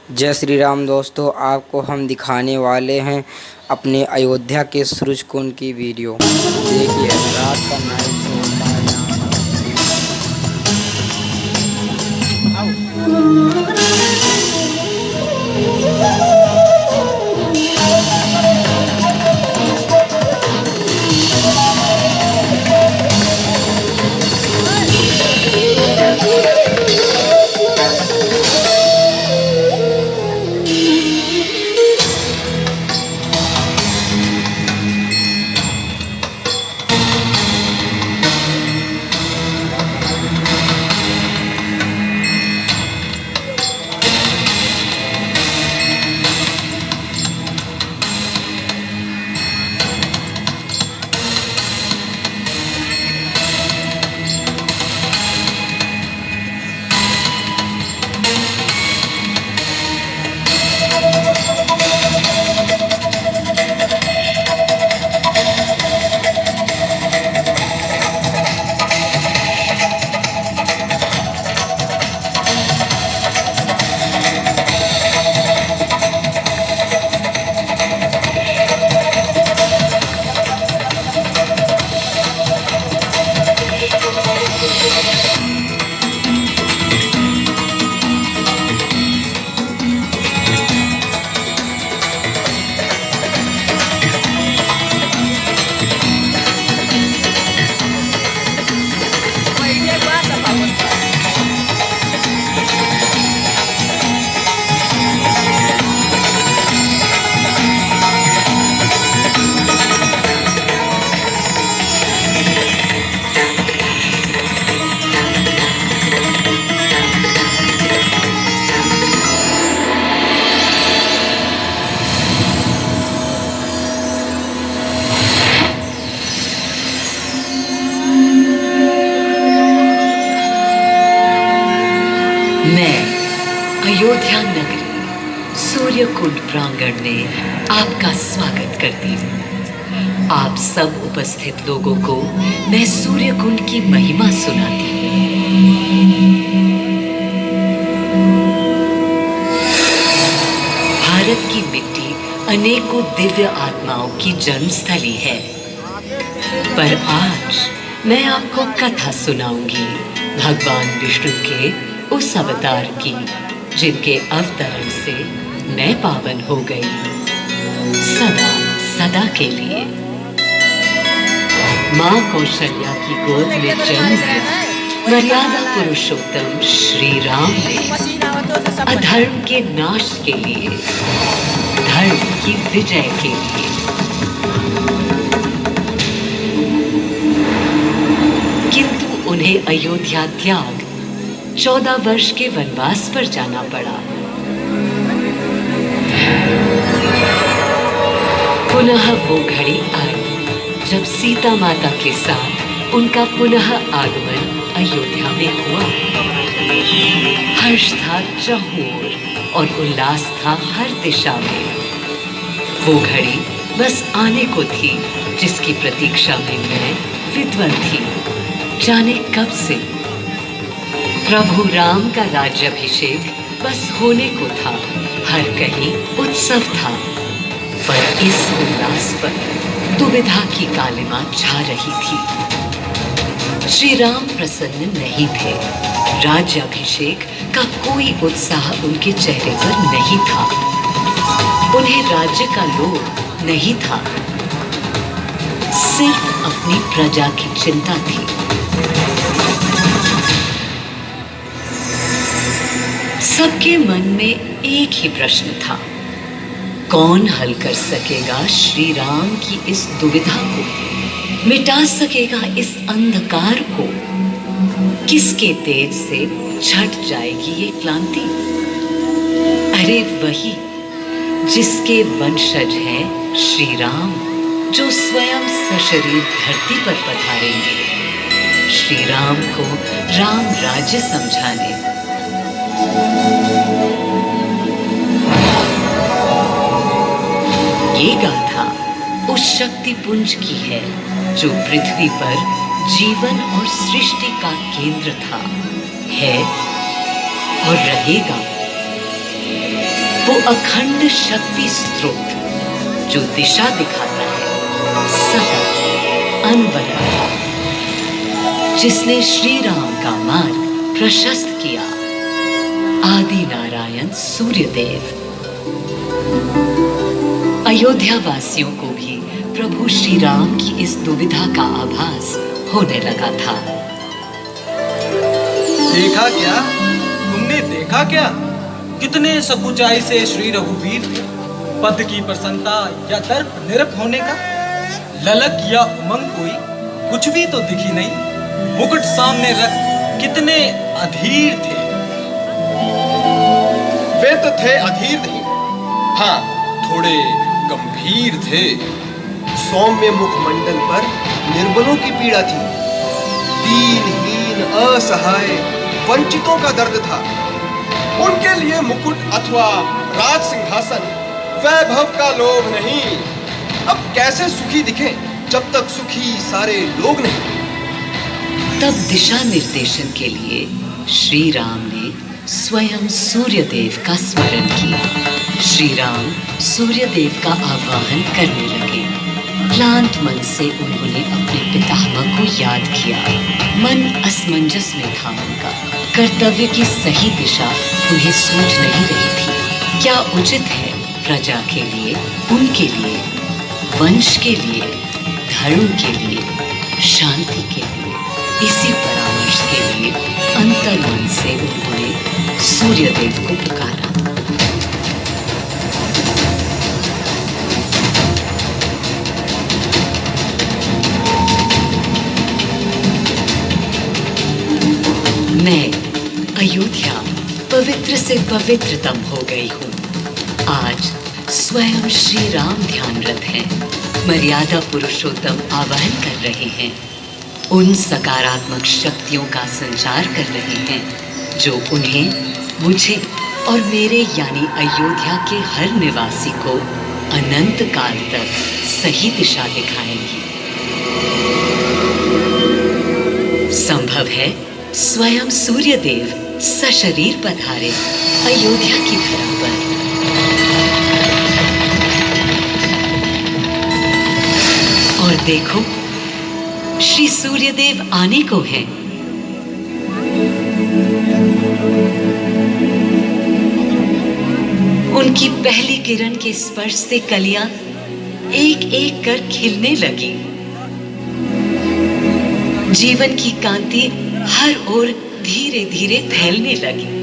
जय श्री राम दोस्तों, आपको हम दिखाने वाले हैं अपने अयोध्या के सूरज कुंड की वीडियो। देखिए रात का नाइट शो होता है यहाँ मैं अयोध्या नगरी सूर्य कुंड प्रांगण में आपका स्वागत करती हूँ। आप सब उपस्थित लोगों को मैं सूर्य कुंड की महिमा सुनाती हूँ। भारत की मिट्टी अनेकों दिव्य आत्माओं की जन्मस्थली है, पर आज मैं आपको कथा सुनाऊंगी भगवान विष्णु के उस अवतार की, जिनके अवतरण से मैं पावन हो गई सदा सदा के लिए। माँ कौशल्या की गोद में जन्म लिया मर्यादा पुरुषोत्तम श्री राम ने अधर्म के नाश के लिए, धर्म की विजय के लिए। किंतु उन्हें अयोध्या त्याग 14 वर्ष के वनवास पर जाना पड़ा। पुनः वो घड़ी आई जब सीता माता के साथ उनका पुनः आगमन अयोध्या में हुआ। हर्ष था चहुओर और उल्लास था हर दिशा में। वो घड़ी बस आने को थी जिसकी प्रतीक्षा में मैं विद्वान थी, जाने कब से। प्रभु राम का राज्याभिषेक बस होने को था, हर कहीं उत्सव था, पर इस उल्लास पर दुविधा की कालिमा छा रही थी। श्री राम प्रसन्न नहीं थे। राज्याभिषेक का कोई उत्साह उनके चेहरे पर नहीं था। उन्हें राज्य का लोभ नहीं था, सिर्फ अपनी प्रजा की चिंता थी। सबके मन में एक ही प्रश्न था, कौन हल कर सकेगा श्री राम की इस दुविधा को, मिटा सकेगा इस अंधकार को? किसके तेज से छट जाएगी ये क्लांति? अरे वही जिसके वंशज हैं श्री राम, जो स्वयं सशरीर धरती पर पधारेंगे श्री राम को राम राज्य समझाने। ये गाथा उस शक्ति पुंज की है जो पृथ्वी पर जीवन और सृष्टि का केंद्र था, है और रहेगा। वो अखंड शक्ति स्रोत जो दिशा दिखाता है, सतत अनवरत, जिसने श्री राम का मार्ग प्रशस्त किया, आदि नारायण सूर्यदेव। अयोध्या वासियों को भी प्रभु श्री राम की इस दुविधा का आभास होने लगा था। देखा क्या? तुमने देखा क्या? कितने सकुचाई से श्री रघुवीर थे। पद की प्रसन्नता या दर्प निरप होने का ललक या उमंग कोई कुछ भी तो दिखी नहीं। मुकुट सामने रख कितने अधीर थे। वे तो थे अधीर नहीं, हाँ थोड़े गंभीर थे। सौम्य मुखमंडल पर निर्बलों की पीड़ा थी, दीनहीन असहाय वंचितों का दर्द था। उनके लिए मुकुट अथवा राज सिंहासन वैभव का लोभ नहीं। अब कैसे सुखी दिखें जब तक सुखी सारे लोग नहीं। तब दिशा निर्देशन के लिए श्री राम ने स्वयं सूर्यदेव का स्मरण किया। श्री राम सूर्यदेव का आवाहन करने लगे। क्लांत मन से उन्होंने अपने पितामह को याद किया। मन असमंजस में था उनका। कर्तव्य की सही दिशा उन्हें सूझ नहीं रही थी। क्या उचित है प्रजा के लिए, उनके लिए, वंश के लिए, धर्म के लिए, शांति के लिए? इसी परामर्श के लिए अंतर्मन से उन्होंने सूर्यदेव को पुकारा। मैं अयोध्या पवित्र से पवित्रतम हो गई हूँ। आज स्वयं श्री राम ध्यानरत हैं, मर्यादा पुरुषोत्तम आवाहन कर रहे हैं, उन सकारात्मक शक्तियों का संचार कर रहे हैं जो उन्हें, मुझे और मेरे यानी अयोध्या के हर निवासी को अनंत काल तक सही दिशा दिखाएंगी। संभव है स्वयं सूर्यदेव सशरीर पधारे अयोध्या की धरा पर। और देखो, श्री सूर्यदेव आने को हैं। उनकी पहली किरण के स्पर्श से कलियां एक एक कर खिलने लगी। जीवन की कांति हर ओर धीरे धीरे फैलने लगी।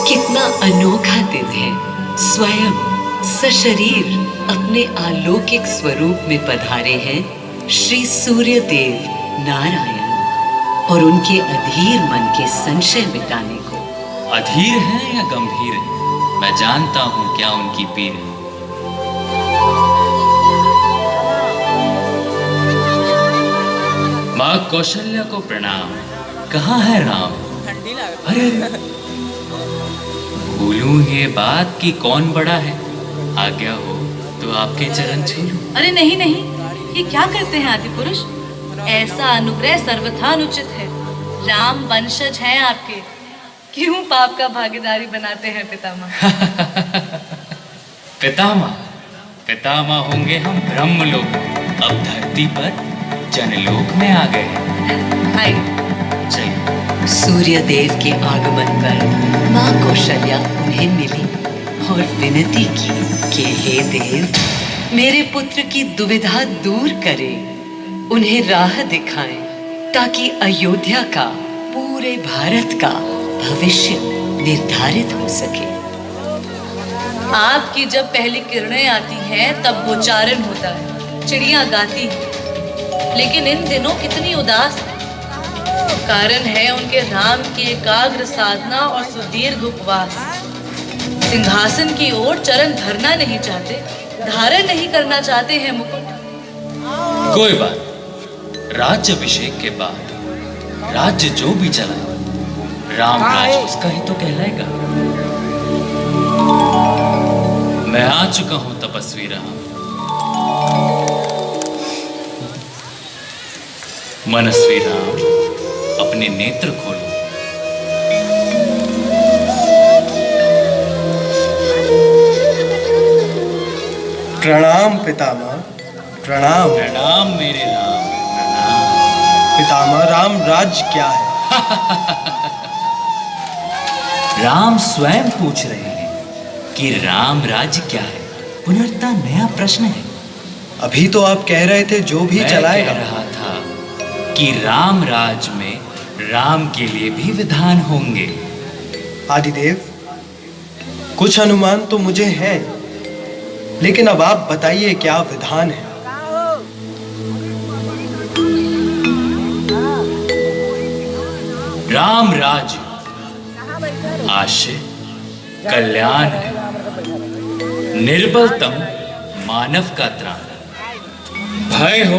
कितना अनोखा दिन है। स्वयं सशरीर अपने अलौकिक स्वरूप में पधारे हैं श्री सूर्यदेव नारायण, और उनके अधीर मन के संशय मिटाने को। अधीर हैं या गंभीर हैं, मैं जानता हूं क्या उनकी पीर है। माँ कौशल्या को प्रणाम। कहाँ है राम? अरे भूलूं ये बात कि कौन बड़ा है। आज्ञा हो तो आपके चरण छू लूं। अरे नहीं नहीं, ये क्या करते हैं आदि पुरुष? ऐसा अनुग्रह सर्वथा अनुचित है। राम वंशज हैं आपके, क्यों पाप का भागीदारी बनाते हैं पितामह? पितामह पितामह होंगे हम ब्रह्मलोक, अब धरती पर जनलोक में आ गए हैं। हाय, चलिए। सूर्यदेव के आगमन पर माँ कौशल्या उन्हें मिली और विनती की कि हे देव, मेरे पुत्र की दुविधा दूर करें, उन्हें राह दिखाएं, ताकि अयोध्या का, पूरे भारत का भविष्य निर्धारित हो सके। आपकी जब पहली किरणें आती हैं तब गोचारण होता है, चिड़िया गाती हैं, लेकिन इन दिनों कितनी उदास है। कारण है उनके राम की एकाग्र साधना और सुदीर्घ उपवास। सिंहासन की ओर चरण धरना नहीं चाहते, धारण नहीं करना चाहते हैं मुकुट, कोई बात नहीं। राज्यभिषेक के बाद राज्य जो भी चलाए राम राज्य उसका ही तो कहलाएगा। मैं आ चुका हूं तपस्वी राम। मनस्वी राम, अपने नेत्र खोलो। प्रणाम पितामह, प्रणाम। प्रणाम मेरे राम, प्रणाम। पितामह, राम राज्य क्या है? राम स्वयं पूछ रहे हैं कि राम राज्य क्या है। पुनर्ता नया प्रश्न है। अभी तो आप कह रहे थे जो भी मैं चलाएगा। कह रहा था कि राम राज्य में राम के लिए भी विधान होंगे। आदिदेव, कुछ अनुमान तो मुझे है, लेकिन अब आप बताइए क्या विधान है। राम राज्य आश्रय कल्याण है, निर्बलतम मानव का त्राण। भय हो